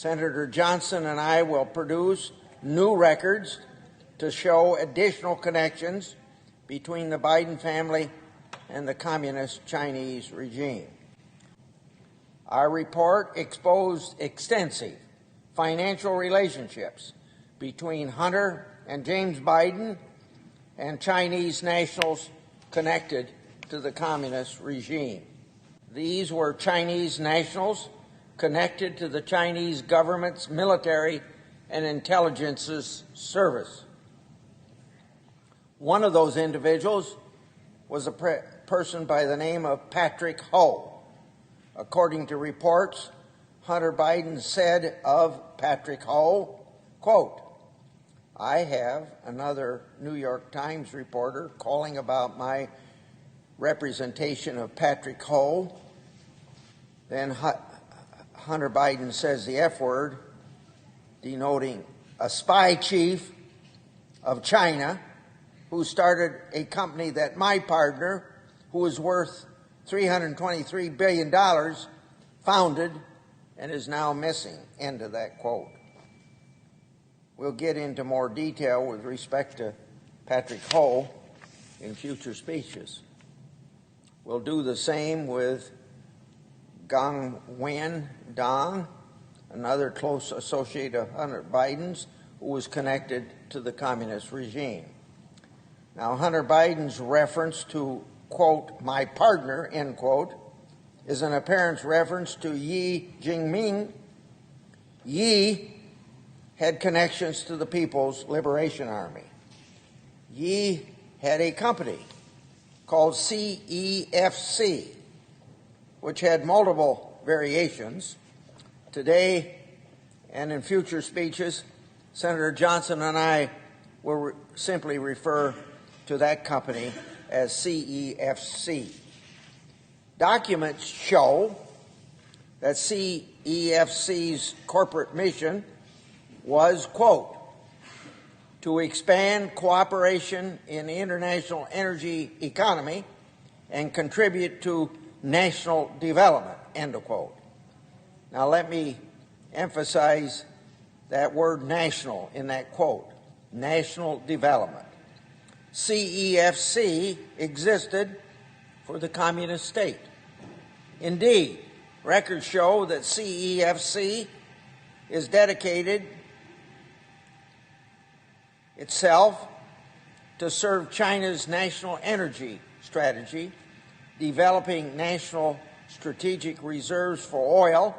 Senator Johnson and I will produce new records to show additional connections between the Biden family and the Communist Chinese regime. Our report exposed extensive financial relationships between Hunter and James Biden and Chinese nationals connected to the communist regime. These were Chinese nationals connected to the Chinese government's military and intelligence service. One of those individuals was a person by the name of Patrick Ho. According to reports, Hunter Biden said of Patrick Ho, quote, "I have another New York Times reporter calling about my representation of Patrick Ho." Then Hunter Biden says the F word, denoting a spy chief of China who started a company that my partner, who was worth $323 billion, founded and is now missing. End of that quote. We'll get into more detail with respect to Patrick Ho in future speeches. We'll do the same with Gong Wen Dong, another close associate of Hunter Biden's, who was connected to the communist regime. Now, Hunter Biden's reference to, quote, "my partner," end quote, is an apparent reference to Yi Jinping. Yi had connections to the People's Liberation Army. Yi had a company called CEFC, which had multiple variations. Today and in future speeches, Senator Johnson and I will simply refer to that company as CEFC. Documents show that CEFC's corporate mission was, quote, "to expand cooperation in the international energy economy and contribute to national development," end of quote. Now let me emphasize that word national in that quote, national development. CEFC existed for the communist state. Indeed, records show that CEFC is dedicated itself to serve China's national energy strategy, developing national strategic reserves for oil,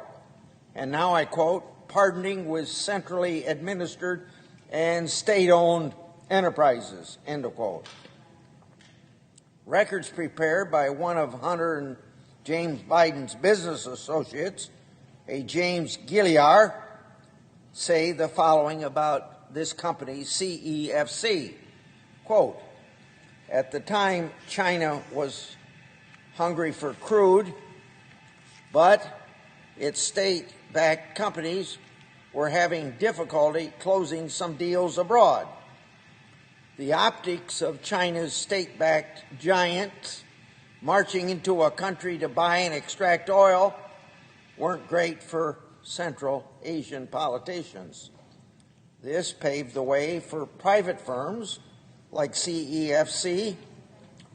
and now I quote, "partnering with centrally administered and state-owned enterprises," end of quote. Records prepared by one of Hunter and James Biden's business associates, a James Gilliar, say the following about this company, CEFC. Quote, "At the time, China was hungry for crude, but its state-backed companies were having difficulty closing some deals abroad. The optics of China's state-backed giants marching into a country to buy and extract oil weren't great for Central Asian politicians. This paved the way for private firms like CEFC,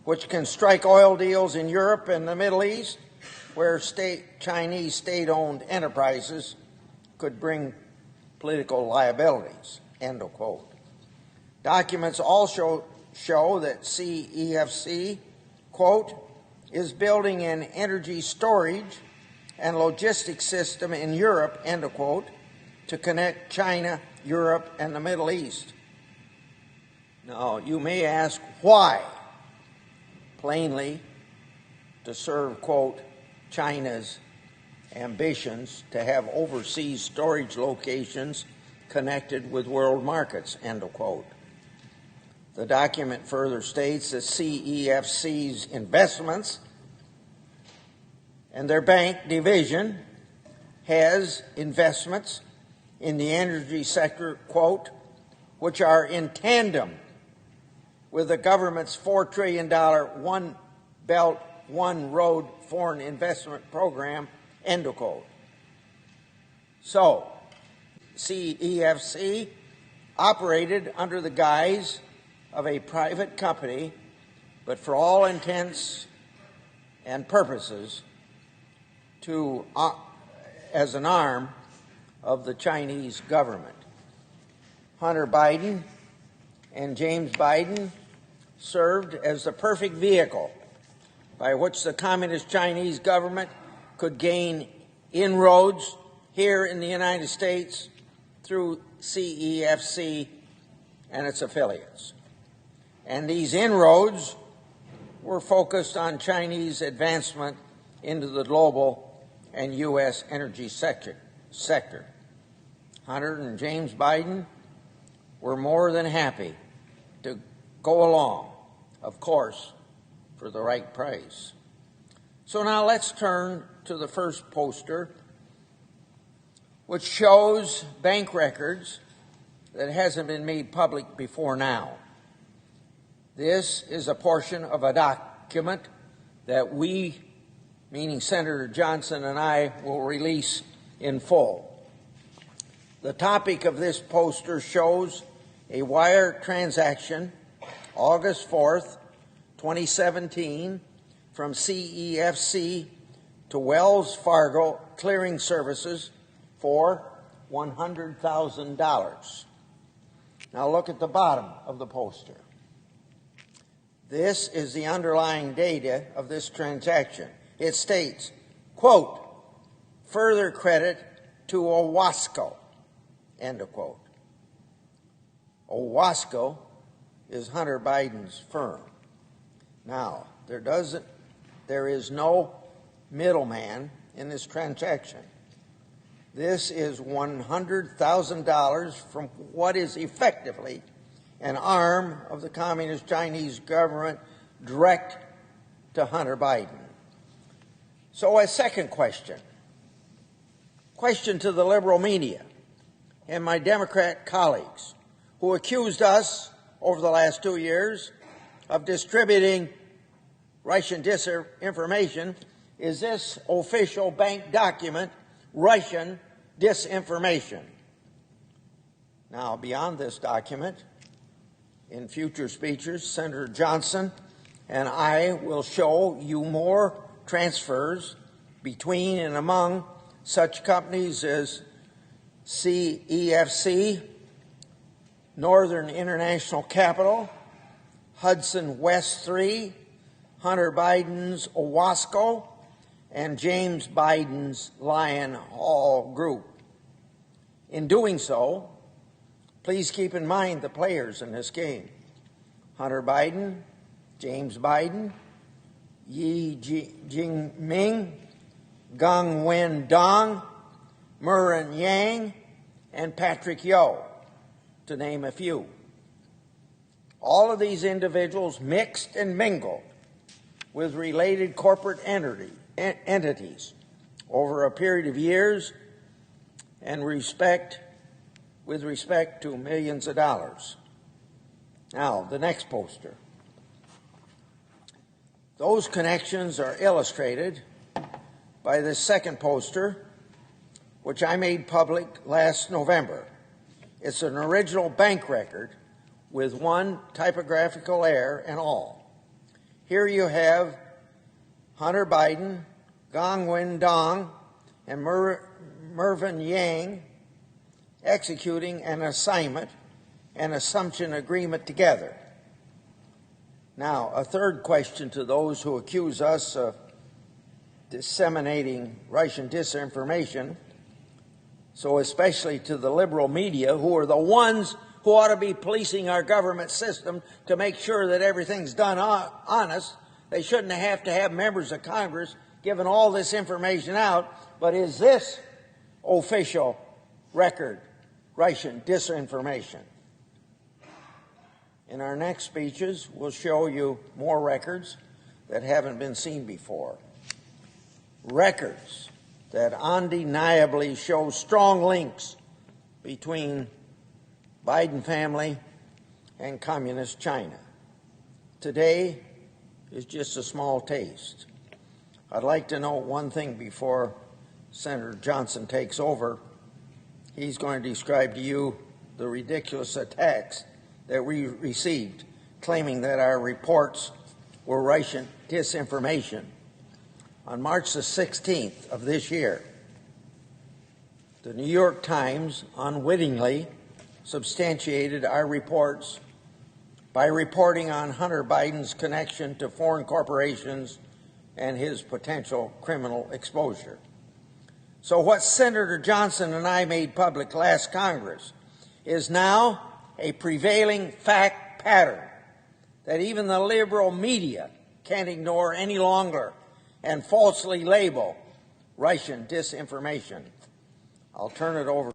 which can strike oil deals in Europe and the Middle East, where Chinese state-owned enterprises could bring political liabilities," end of quote. Documents also show that CEFC, quote, "is building an energy storage and logistics system in Europe," end of quote, "to connect China, Europe, and the Middle East." Now, you may ask why. Plainly, to serve, quote, China's ambitions to have overseas storage locations connected with world markets, end of quote. The document further states that CEFC's investments and their bank division has investments in the energy sector, quote, "which are in tandem with the government's $4 trillion One Belt, One Road foreign investment program," end of quote. So, CEFC operated under the guise of a private company, but for all intents and purposes as an arm of the Chinese government. Hunter Biden and James Biden served as the perfect vehicle by which the Communist Chinese government could gain inroads here in the United States through CEFC and its affiliates. And these inroads were focused on Chinese advancement into the global and U.S. energy sector. Hunter and James Biden were more than happy to go along, of course, for the right price. So now let's turn to the first poster, which shows bank records that hasn't been made public before now. This is a portion of a document that we, meaning Senator Johnson and I, will release in full. The topic of this poster shows a wire transaction, August 4th, 2017, from CEFC to Wells Fargo Clearing Services for $100,000. Now look at the bottom of the poster. This is the underlying data of this transaction. It states, quote, further credit to Owasco, end of quote. Owasco is Hunter Biden's firm. Now, there is no middleman in this transaction. This is $100,000 from what is effectively an arm of the Communist Chinese government direct to Hunter Biden. So a second question to the liberal media and my Democrat colleagues who accused us over the last 2 years of distributing Russian disinformation. Is this official bank document Russian disinformation? Now, beyond this document, in future speeches, Senator Johnson and I will show you more transfers between and among such companies as CEFC, Northern International Capital, Hudson West 3, Hunter Biden's Owasco, and James Biden's Lion Hall Group. In doing so, please keep in mind the players in this game. Hunter Biden, James Biden, Yi Jingming, Gang Wen Dong, Murin Yang, and Patrick Yo, to name a few. All of these individuals mixed and mingled with related corporate entities over a period of years and with respect to millions of dollars. Now, the next poster. Those connections are illustrated by this second poster, which I made public last November. It's an original bank record with one typographical error and all. Here you have Hunter Biden, Gang Wen Dong, and Mervyn Yang executing an assignment and assumption agreement together. Now, a third question to those who accuse us of disseminating Russian disinformation, so especially to the liberal media, who are the ones who ought to be policing our government system to make sure that everything's done honest. They shouldn't have to have members of Congress giving all this information out. But is this official record Russian disinformation? In our next speeches, we'll show you more records that haven't been seen before. Records that undeniably show strong links between Biden family and Communist China. Today is just a small taste. I'd like to note one thing before Senator Johnson takes over. he's going to describe to you the ridiculous attacks that we received, claiming that our reports were Russian disinformation. On March the 16th of this year, the New York Times unwittingly substantiated our reports by reporting on Hunter Biden's connection to foreign corporations and his potential criminal exposure. So what Senator Johnson and I made public last Congress is now a prevailing fact pattern that even the liberal media can't ignore any longer and falsely label Russian disinformation. I'll turn it over.